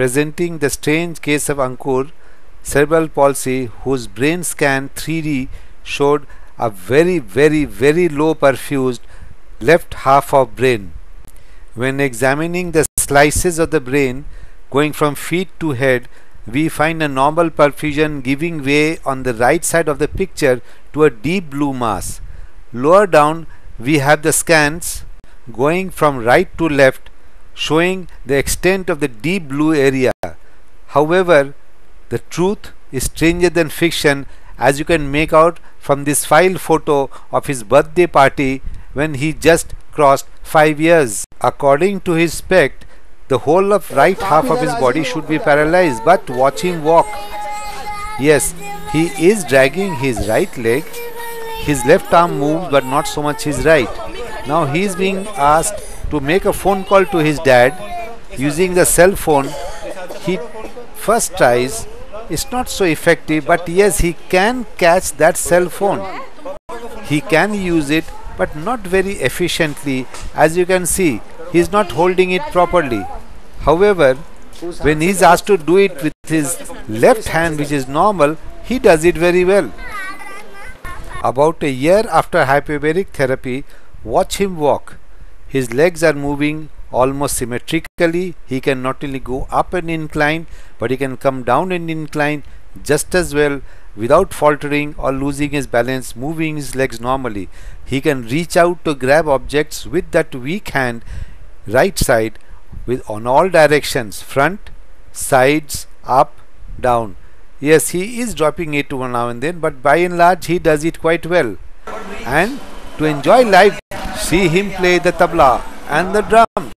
presenting the strange case of Ankur, cerebral palsy, whose brain scan 3D showed a very low perfused left half of brain. When examining the slices of the brain going from feet to head, we find a normal perfusion giving way on the right side of the picture to a deep blue mass. Lower down we have the scans going from right to left, showing the extent of the deep blue area. However, the truth is stranger than fiction, as you can make out from this file photo of his birthday party when he just crossed 5 years. According to his spec, the whole of right half of his body should be paralyzed, but watch him walk. Yes, he is dragging his right leg. His left arm moves, but not so much his right. Now he is being asked to make a phone call to his dad using the cell phone. He first tries. It's not so effective, but yes, he can catch that cell phone. He can use it, but not very efficiently. As you can see, he is not holding it properly. However, when he is asked to do it with his left hand, which is normal, he does it very well. About a year after hyperbaric therapy, watch him walk. His legs are moving almost symmetrically. He can not only go up an incline, but he can come down an incline just as well without faltering or losing his balance, moving his legs normally. He can reach out to grab objects with that weak hand, right side, with on all directions, front, sides, up, down. Yes, he is dropping it now and then, but by and large he does it quite well. And to enjoy life, see him play the tabla and the drum.